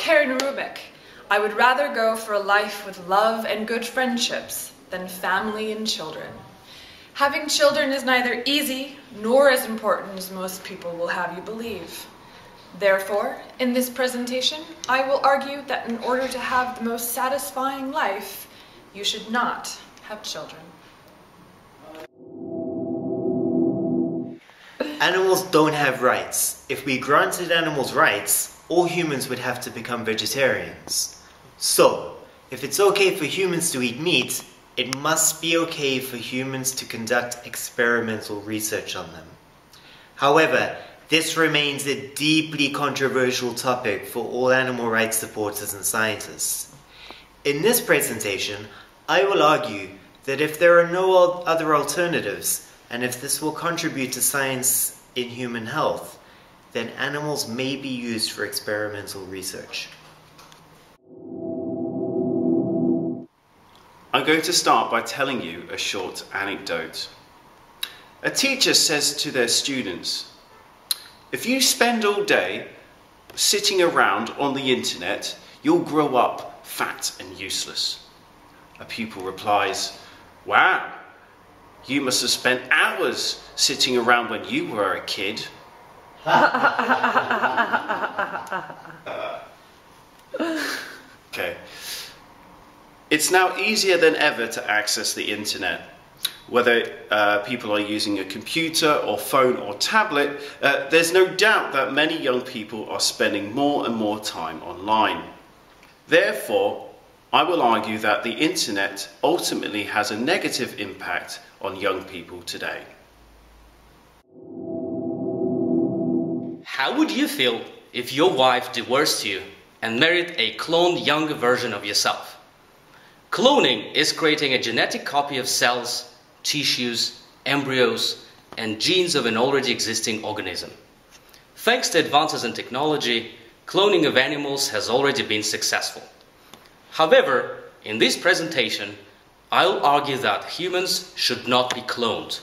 Karen Rubik, I would rather go for a life with love and good friendships than family and children. Having children is neither easy nor as important as most people will have you believe. Therefore, in this presentation, I will argue that in order to have the most satisfying life, you should not have children. Animals don't have rights. If we granted animals rights, all humans would have to become vegetarians. So, if it's okay for humans to eat meat, it must be okay for humans to conduct experimental research on them. However, this remains a deeply controversial topic for all animal rights supporters and scientists. In this presentation, I will argue that if there are no other alternatives, and if this will contribute to science in human health, then animals may be used for experimental research. I'm going to start by telling you a short anecdote. A teacher says to their students, "If you spend all day sitting around on the internet, you'll grow up fat and useless." A pupil replies, "Wow, you must have spent hours sitting around when you were a kid." Okay. It's now easier than ever to access the internet. Whether people are using a computer or phone or tablet, there's no doubt that many young people are spending more and more time online. Therefore, I will argue that the internet ultimately has a negative impact on young people today. How would you feel if your wife divorced you and married a cloned younger version of yourself? Cloning is creating a genetic copy of cells, tissues, embryos, and genes of an already existing organism. Thanks to advances in technology, cloning of animals has already been successful. However, in this presentation, I'll argue that humans should not be cloned,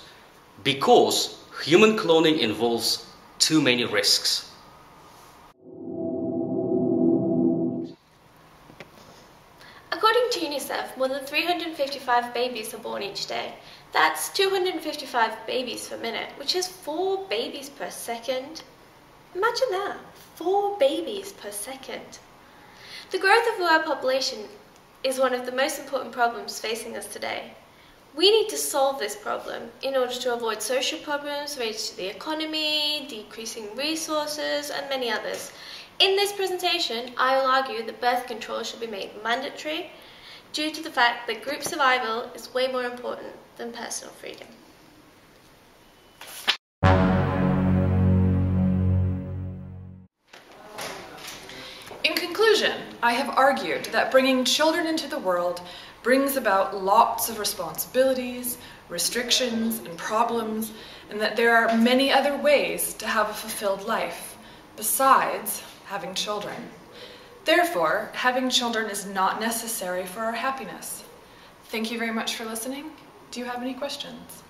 because human cloning involves too many risks. According to UNICEF, more than 355 babies are born each day. That's 255 babies per minute, which is 4 babies per second. Imagine that, 4 babies per second. The growth of the world population is one of the most important problems facing us today. We need to solve this problem in order to avoid social problems related to the economy, decreasing resources, and many others. In this presentation, I will argue that birth control should be made mandatory due to the fact that group survival is way more important than personal freedom. In conclusion, I have argued that bringing children into the world brings about lots of responsibilities, restrictions, and problems, and that there are many other ways to have a fulfilled life, besides having children. Therefore, having children is not necessary for our happiness. Thank you very much for listening. Do you have any questions?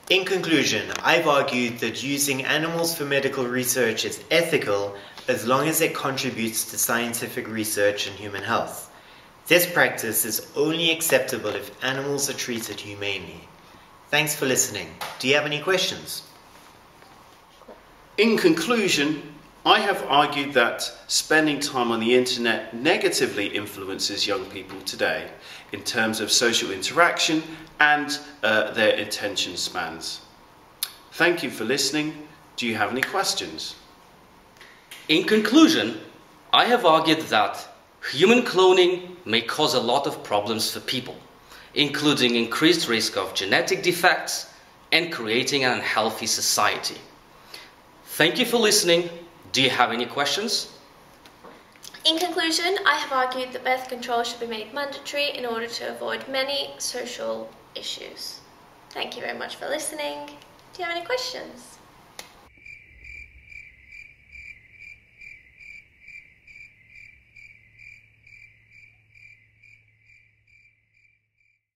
In conclusion, I've argued that using animals for medical research is ethical as long as it contributes to scientific research and human health. This practice is only acceptable if animals are treated humanely. Thanks for listening. Do you have any questions? In conclusion, I have argued that spending time on the internet negatively influences young people today in terms of social interaction and their attention spans. Thank you for listening. Do you have any questions? In conclusion, I have argued that human cloning may cause a lot of problems for people, including increased risk of genetic defects and creating an unhealthy society. Thank you for listening. Do you have any questions? In conclusion, I have argued that birth control should be made mandatory in order to avoid many social issues. Thank you very much for listening. Do you have any questions?